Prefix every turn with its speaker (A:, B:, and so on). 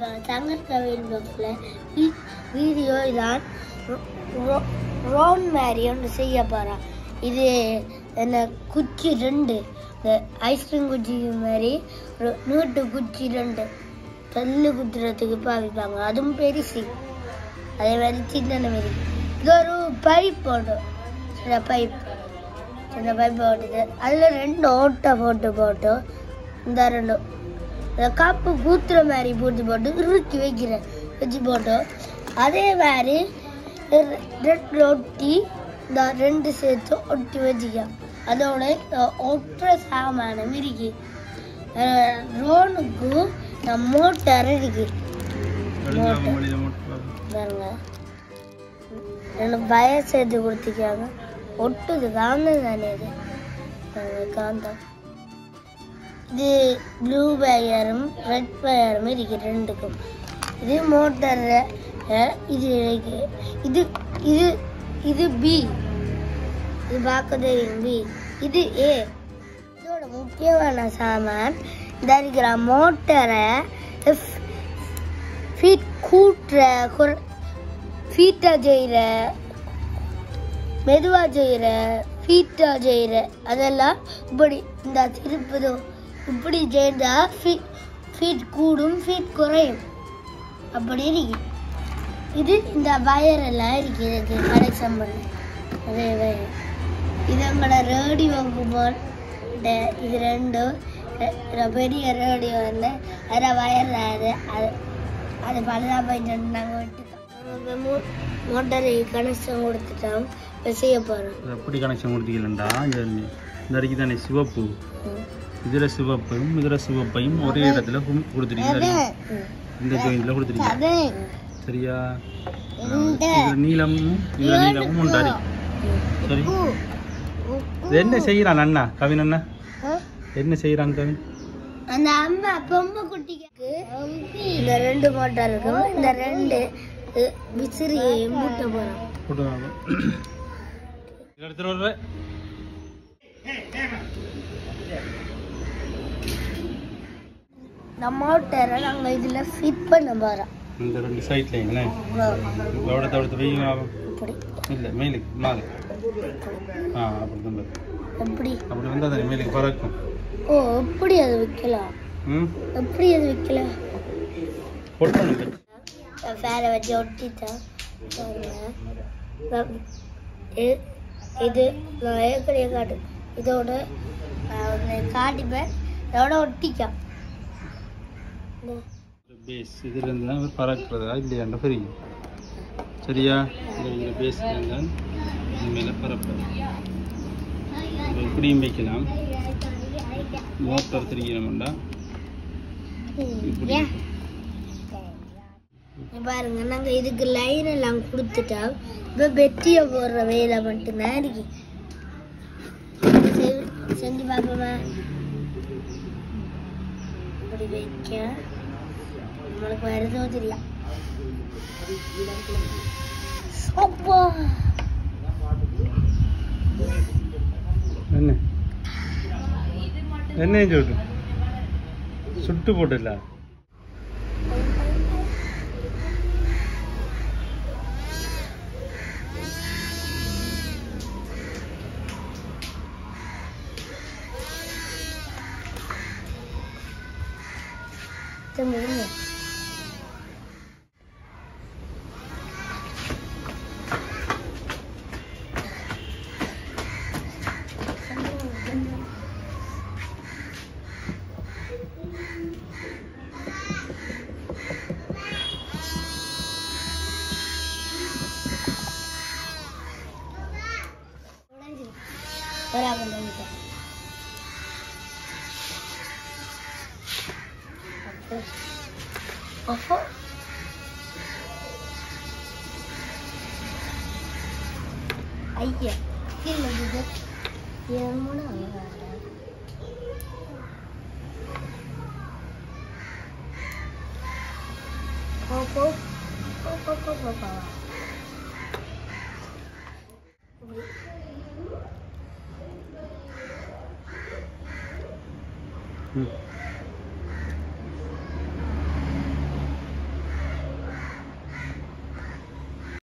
A: தங்கக்கவின் பக்கத்தில் வீடியோ இதான் ரவுண்ட் மாதிரி ஒன்று செய்ய போகிறான். இது என்ன குச்சி 2 இந்த ஐஸ்கிரீம் குச்சி மாதிரி நீட்டு குச்சி 2 கல்லு குத்துறதுக்கு பாவிப்பாங்க. அதுவும் பெருசு. அதே மாதிரி சின்ன மாரி இது ஒரு பைப் போட்டோம். சின்ன பைப் போட்டுது. அதில் 2 ஓட்டை போட்டு இந்த 2 கப்பு ஊத்துற மாதிரி போட்டு இறுக்கி வச்சு போட்டோம். அதே மாதிரி 2 ஒட்டி இந்த 2 சேர்த்து ஒட்டி வச்சுக்கலாம். அதோட ஒட்டுற சாமானம் இருக்கு. ரோனுக்கு மோட்டார் இருக்கு. பாருங்க 2 பயர் சேர்த்து கொடுத்துக்காங்க. ஒட்டுது காந்தம் தானே இது காந்தம். இது ப்ளூ வயரும் ரெட் வயரும் இருக்கு 2க்கும். இது மோட்டார். இது இருக்கு. இது இது இது பி. இது பார்க்க தெரியும் பி. இது ஏ. இதோட முக்கியமான சாமான் இந்த இருக்கிற மோட்டரை ஃபீட் கூட்டுற ஃபீட்டா செய்கிற மெதுவாக செய்கிற ஃபீட்டா செய்கிற அதெல்லாம் இப்படி இந்த திருப்பதோ இப்படி செய்தால் ஃபீட் கூடும் ஃபீட் குறையும். அப்படி இருக்கு. இது இந்த வயரெல்லாம் இருக்கு. இதுக்கு கனெக்ஷன் பண்ண அதே வயர். இது நம்மளோட ரேடியோவுக்கு போட்ட இது 2 பெரிய ரேடியோ வந்து அதில் வயர் அது பழுதாக போயிட்டு நாங்கள் விட்டுட்டோம். மோட்டரை கனெக்ஷன் கொடுத்துட்டோம். இப்போ செய்ய போகிறோம்.
B: எப்படி கனெக்ஷன் கொடுத்தீங்களா? இந்த அடிக்கு தானே சிவப்பு. இதில் சிவப்பையும் ஒரே இடத்துல கொடுத்துட்டீங்க. இந்த ஜாயிண்ட்ல கொடுத்துட்டீங்க. சரியா? நீளமும் உண்டாரி. சரி, என்ன செய்யறான் அண்ணா கவின்? அண்ணா என்ன செய்யறான் கவின்?
A: அந்த அம்மா பொம்மை குட்டிக்கு இந்த 2 மோட்டார் இருக்கும். இந்த 2 விசிறியையும் மூட்ட போறோம். இந்த மோட்டரை நாங்கள் இதில் ஃபிட் பண்ண போகிறோம்.
B: இந்த 2 சைட்லைங்களே தவிர்த்து வெய்யும் இல்லை மேலுக்கு மேலே அப்படி தான் அப்படி வந்தால் தானே மேலுக்கு பறக்கும்.
A: ஓ எப்படி அது வைக்கலாம்? எப்படி அது வைக்கலாம்? ஃபேரை வச்சு ஒட்டிட்டேன். இது நான் ஏற்கனவே காட்டு இதோட காட்டிப்பேன். இதோட ஒட்டிക്കാം.
B: பேஸ் இதுல இருந்து தான் பறக்கிறதா இல்லையாண்ட தெரியும். சரியா? இந்த பேஸ்ல இருந்தால் இது மேலே பறப்பது. இப்படியும் வைக்கலாம். மோட்டார் திரிக்கிறோம்டா இப்படி
A: பாருங்க. நாங்கள் இதுக்கு லைன் எல்லாம் கொடுத்துட்டா இப்போ பெட்டியை போடுற வேலை மட்டும்தான் இருக்கு. செஞ்சு பார்ப்போமா? இப்படி வைக்க நம்மளுக்கு வருதோ தெரியும்.
B: என்ன சொல்லிட்டு சுட்டு போட்டுல ஐயா கீழே